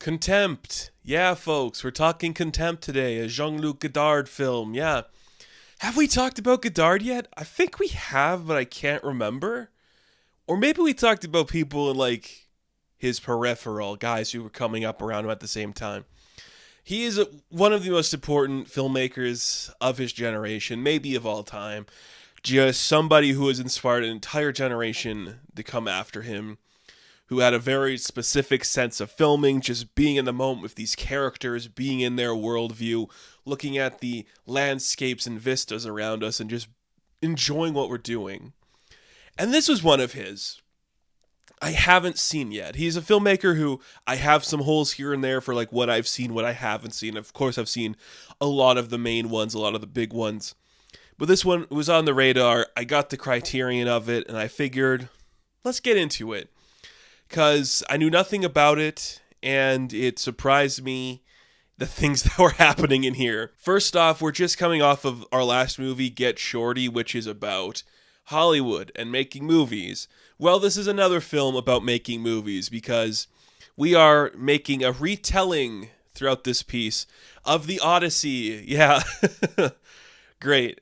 Contempt. Yeah, folks, we're talking Contempt today, a Jean-Luc Godard film. Yeah. Have we talked about Godard yet? I think we have, but I can't remember. Or maybe we talked about people in, like, his peripheral, guys who were coming up around him at the same time. He is one of the most important filmmakers of his generation, maybe of all time. Just somebody who has inspired an entire generation to come after him, who had a very specific sense of filming, just being in the moment with these characters, being in their worldview, looking at the landscapes and vistas around us, and just enjoying what we're doing. And this was one of his. I haven't seen yet. He's a filmmaker who I have some holes here and there for like what I've seen, what I haven't seen. Of course, I've seen a lot of the main ones, a lot of the big ones. But this one was on the radar. I got the criterion of it, and I figured, let's get into it. Because I knew nothing about it, and it surprised me the things that were happening in here. First off, we're just coming off of our last movie, Get Shorty, which is about Hollywood and making movies. Well, this is another film about making movies, because we are making a retelling throughout this piece of the Odyssey. Yeah, great.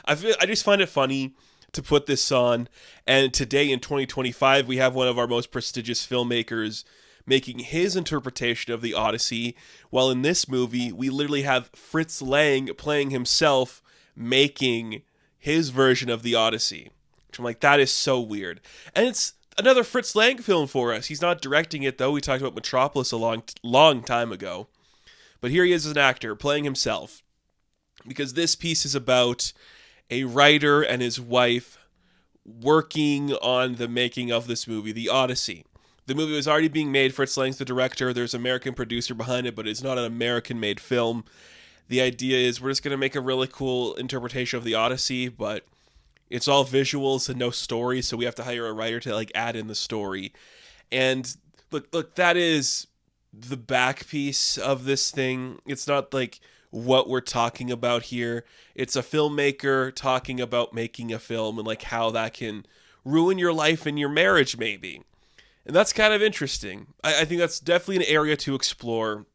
I just find it funny to put this on, and today in 2025 we have one of our most prestigious filmmakers making his interpretation of the Odyssey, while in this movie we literally have Fritz Lang playing himself making his version of the Odyssey, which I'm like, that is so weird. And it's another Fritz Lang film for us. He's not directing it though. We talked about Metropolis a long time ago, but here he is as an actor playing himself, because this piece is about a writer and his wife working on the making of this movie, The Odyssey. The movie was already being made. Fritz Lang's the director. There's an American producer behind it, but it's not an American-made film. The idea is we're just going to make a really cool interpretation of The Odyssey, but it's all visuals and no story, so we have to hire a writer to like add in the story. And look, that is the back piece of this thing. It's not like what we're talking about here. It's a filmmaker talking about making a film and like how that can ruin your life and your marriage maybe. And that's kind of interesting. I think that's definitely an area to explore.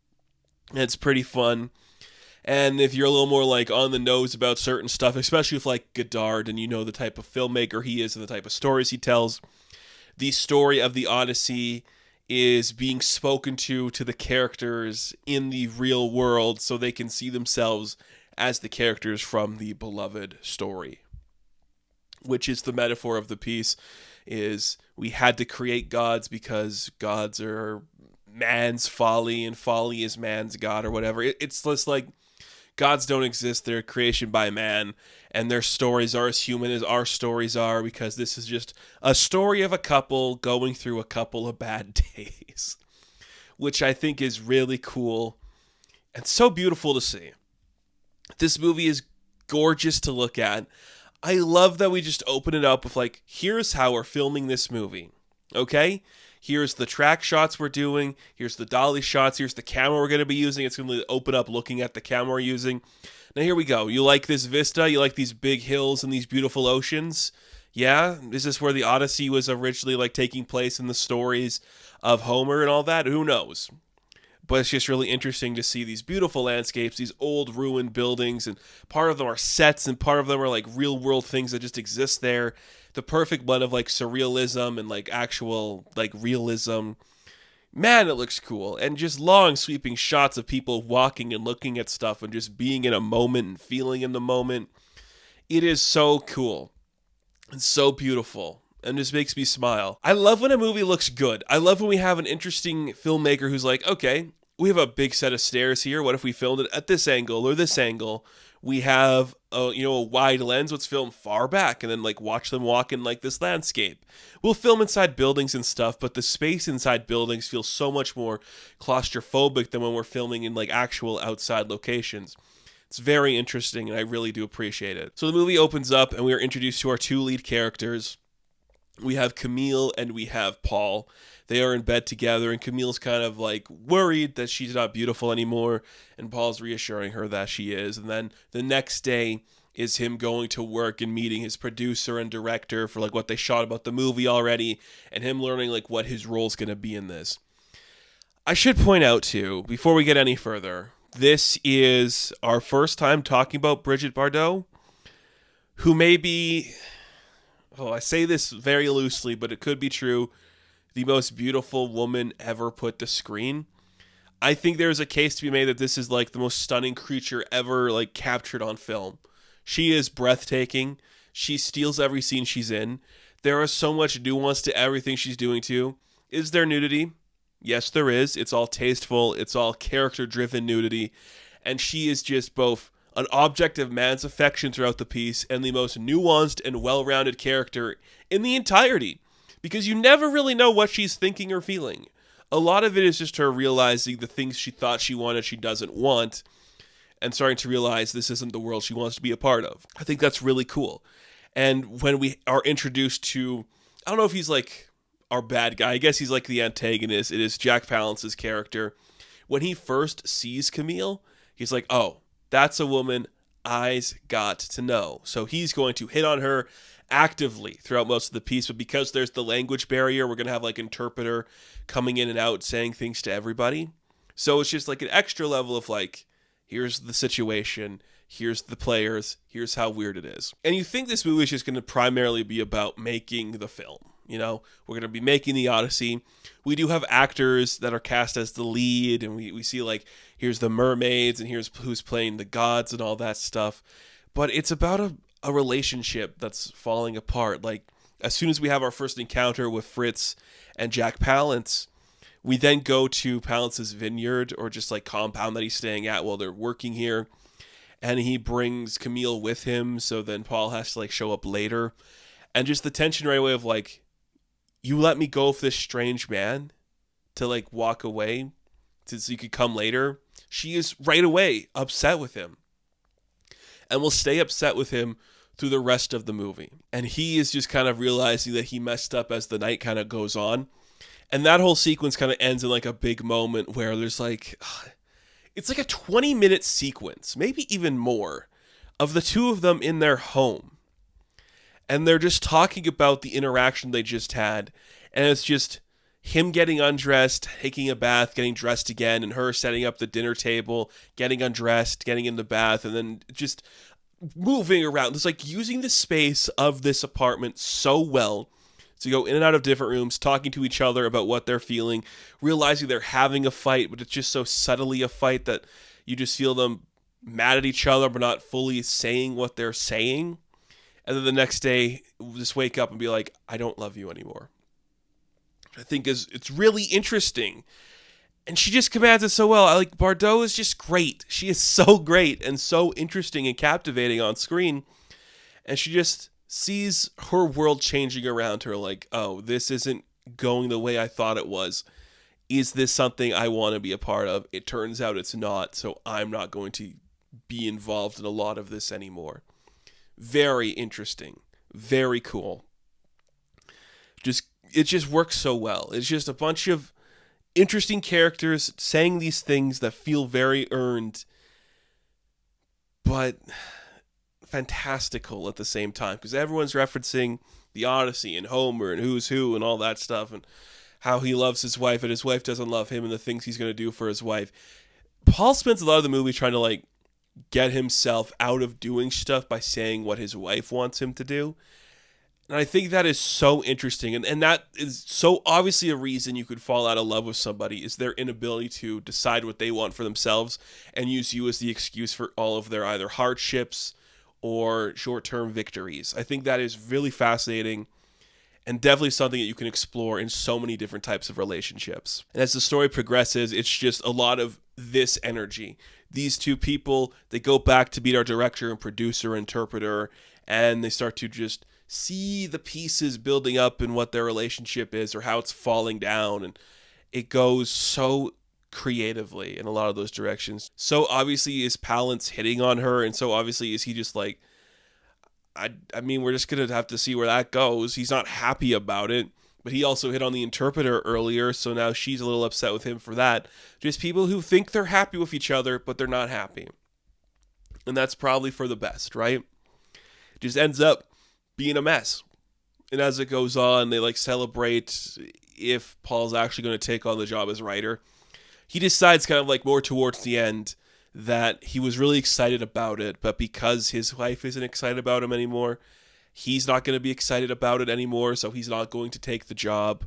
And it's pretty fun. And if you're a little more like on the nose about certain stuff, especially with like Godard and you know the type of filmmaker he is and the type of stories he tells, the story of the Odyssey is being spoken to the characters in the real world so they can see themselves as the characters from the beloved story. Which is the metaphor of the piece, is we had to create gods because gods are man's folly and folly is man's god or whatever. It's just like gods don't exist, they're a creation by man, and their stories are as human as our stories are, because this is just a story of a couple going through a couple of bad days, which I think is really cool and so beautiful to see. This movie is gorgeous to look at. I love that we just open it up with like, here's how we're filming this movie, okay? Here's the track shots we're doing. Here's the dolly shots. Here's the camera we're going to be using. It's going to open up looking at the camera we're using. Now here we go. You like this vista? You like these big hills and these beautiful oceans? Yeah? Is this where the Odyssey was originally like taking place in the stories of Homer and all that? Who knows? But it's just really interesting to see these beautiful landscapes, these old ruined buildings, and part of them are sets and part of them are like real world things that just exist there. The perfect blend of like surrealism and like actual like realism. Man, it looks cool. And just long sweeping shots of people walking and looking at stuff and just being in a moment and feeling in the moment. It is so cool and so beautiful and just makes me smile. I love when a movie looks good. I love when we have an interesting filmmaker who's like, okay, we have a big set of stairs here. What if we filmed it at this angle or this angle? We have a wide lens. Let's film far back and then like watch them walk in like this landscape. We'll film inside buildings and stuff, but the space inside buildings feels so much more claustrophobic than when we're filming in like actual outside locations. It's very interesting and I really do appreciate it. So the movie opens up and we are introduced to our two lead characters. We have Camille and we have Paul. They are in bed together, and Camille's kind of like worried that she's not beautiful anymore, and Paul's reassuring her that she is. And then the next day is him going to work and meeting his producer and director for like what they shot about the movie already, and him learning like what his role is going to be in this. I should point out, too, before we get any further, this is our first time talking about Brigitte Bardot, who may be, I say this very loosely, but it could be true, the most beautiful woman ever put to screen. I think there's a case to be made that this is like the most stunning creature ever like captured on film. She is breathtaking. She steals every scene she's in. There is so much nuance to everything she's doing too. Is there nudity? Yes, there is. It's all tasteful. It's all character-driven nudity. And she is just both an object of man's affection throughout the piece and the most nuanced and well-rounded character in the entirety. Because you never really know what she's thinking or feeling. A lot of it is just her realizing the things she thought she wanted she doesn't want, and starting to realize this isn't the world she wants to be a part of. I think that's really cool. And when we are introduced to, I don't know if he's like our bad guy, I guess he's like the antagonist. It is Jack Palance's character. When he first sees Camille, he's like, oh, that's a woman I's got to know. So he's going to hit on her actively throughout most of the piece, but because there's the language barrier, we're going to have like interpreter coming in and out saying things to everybody. So it's just like an extra level of like, here's the situation, here's the players, here's how weird it is. And you think this movie is just going to primarily be about making the film. You know, we're going to be making the Odyssey. We do have actors that are cast as the lead, and we see like, here's the mermaids, and here's who's playing the gods and all that stuff. But it's about a relationship that's falling apart. Like, as soon as we have our first encounter with Fritz and Jack Palance, we then go to Palance's vineyard, or just like compound that he's staying at while they're working here. And he brings Camille with him, so then Paul has to like show up later. And just the tension right away of like, you let me go with this strange man to like walk away so you could come later. She is right away upset with him and will stay upset with him through the rest of the movie. And he is just kind of realizing that he messed up as the night kind of goes on. And that whole sequence kind of ends in like a big moment where there's like, it's like a 20-minute sequence, maybe even more, of the two of them in their home. And they're just talking about the interaction they just had. And it's just him getting undressed, taking a bath, getting dressed again, and her setting up the dinner table, getting undressed, getting in the bath, and then just moving around. It's like using the space of this apartment so well to go in and out of different rooms, talking to each other about what they're feeling, realizing they're having a fight, but it's just so subtly a fight that you just feel them mad at each other, but not fully saying what they're saying. And then the next day, just wake up and be like, I don't love you anymore. I think it's really interesting. And she just commands it so well. Like, Bardot is just great. She is so great and so interesting and captivating on screen. And she just sees her world changing around her. Like, oh, this isn't going the way I thought it was. Is this something I want to be a part of? It turns out it's not. So I'm not going to be involved in a lot of this anymore. Very interesting. Very cool. It just works so well. It's just a bunch of interesting characters saying these things that feel very earned, but fantastical at the same time, because everyone's referencing the Odyssey and Homer and who's who and all that stuff, and how he loves his wife and his wife doesn't love him, and the things he's going to do for his wife. Paul spends a lot of the movie trying to like get himself out of doing stuff by saying what his wife wants him to do. And I think that is so interesting. And that is so obviously a reason you could fall out of love with somebody, is their inability to decide what they want for themselves and use you as the excuse for all of their either hardships or short-term victories. I think that is really fascinating and definitely something that you can explore in so many different types of relationships. And as the story progresses, it's just a lot of this energy. These two people, they go back to meet our director and producer, interpreter, and they start to just see the pieces building up in what their relationship is or how it's falling down. And it goes so creatively in a lot of those directions. So obviously is Palance hitting on her, and so obviously is he just like, I mean, we're just going to have to see where that goes. He's not happy about it, but he also hit on the interpreter earlier, so now she's a little upset with him for that. Just people who think they're happy with each other, but they're not happy. And that's probably for the best, right? It just ends up being a mess. And as it goes on, they like celebrate if Paul's actually going to take on the job as writer. he decides kind of like more towards the end that he was really excited about it, but because his wife isn't excited about him anymore, he's not going to be excited about it anymore, so he's not going to take the job.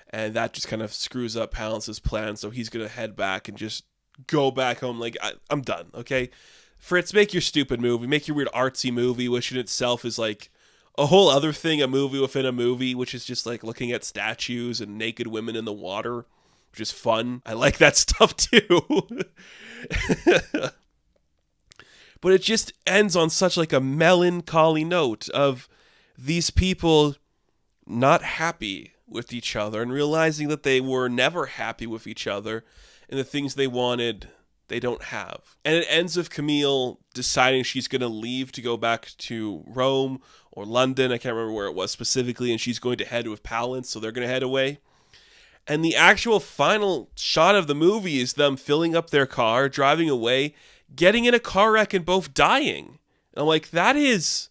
And that just kind of screws up Palance's plan, so he's going to head back and just go back home like, I'm done, okay? Fritz, make your stupid movie. Make your weird artsy movie, which in itself is like a whole other thing, a movie within a movie, which is just like looking at statues and naked women in the water, which is fun. I like that stuff too. But it just ends on such like a melancholy note of these people not happy with each other and realizing that they were never happy with each other and the things they wanted they don't have. And it ends with Camille deciding she's going to leave to go back to Rome or London. I can't remember where it was specifically. And she's going to head with Palance, so they're going to head away. And the actual final shot of the movie is them filling up their car, driving away, getting in a car wreck and both dying. And I'm like, that is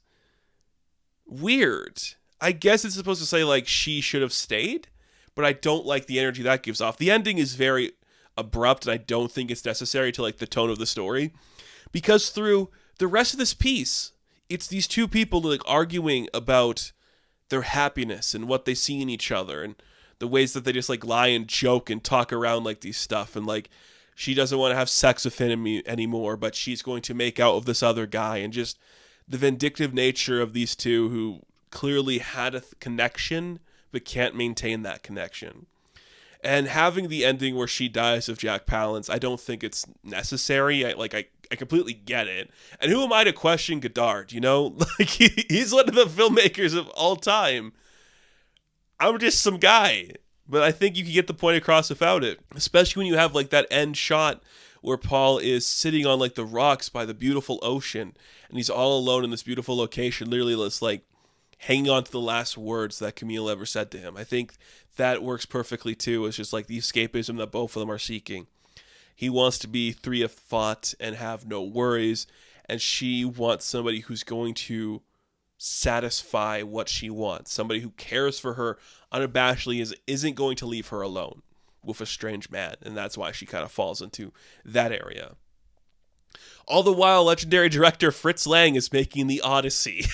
weird. I guess it's supposed to say like she should have stayed, but I don't like the energy that gives off. The ending is very abrupt, and I don't think it's necessary to like the tone of the story, because through the rest of this piece, it's these two people like arguing about their happiness and what they see in each other and the ways that they just like lie and joke and talk around like these stuff, and like she doesn't want to have sex with him anymore, but she's going to make out with this other guy, and just the vindictive nature of these two who clearly had a connection but can't maintain that connection. And having the ending where she dies of Jack Palance, I don't think it's necessary. I completely get it. And who am I to question Godard, you know? Like, he's one of the filmmakers of all time. I'm just some guy. But I think you can get the point across without it. Especially when you have, like, that end shot where Paul is sitting on, like, the rocks by the beautiful ocean. And he's all alone in this beautiful location, literally just, like, hanging on to the last words that Camille ever said to him. I think that works perfectly too. It's just like the escapism that both of them are seeking. He wants to be free of thought and have no worries, and she wants somebody who's going to satisfy what she wants. Somebody who cares for her unabashedly, isn't going to leave her alone with a strange man, and that's why she kind of falls into that area. All the while, legendary director Fritz Lang is making The Odyssey.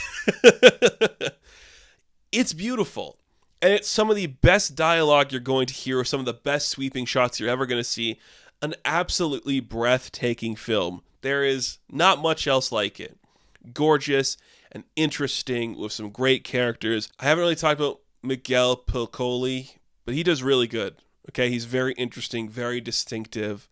It's beautiful. And it's some of the best dialogue you're going to hear, some of the best sweeping shots you're ever going to see. An absolutely breathtaking film. There is not much else like it. Gorgeous and interesting with some great characters. I haven't really talked about Miguel Piccoli, but he does really good. Okay, he's very interesting, very distinctive.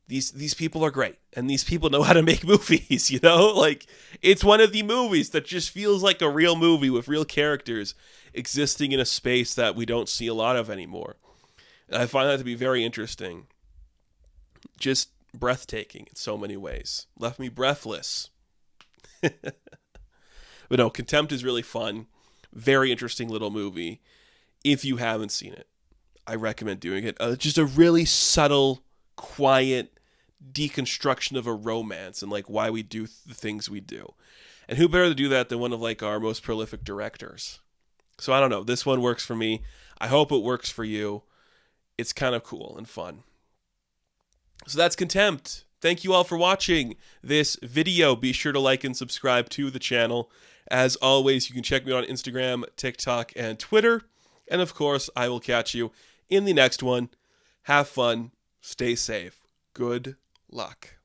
These people are great, and these people know how to make movies, you know? Like, it's one of the movies that just feels like a real movie with real characters existing in a space that we don't see a lot of anymore. And I find that to be very interesting. Just breathtaking in so many ways. Left me breathless. But no, Contempt is really fun. Very interesting little movie. If you haven't seen it, I recommend doing it. Just a really subtle, quiet deconstruction of a romance and like why we do the things we do. And who better to do that than one of like our most prolific directors? So I don't know. This one works for me. I hope it works for you. It's kind of cool and fun. So that's Contempt. Thank you all for watching this video. Be sure to like and subscribe to the channel. As always, you can check me out on Instagram, TikTok, and Twitter. And of course, I will catch you in the next one. Have fun. Stay safe. Good luck.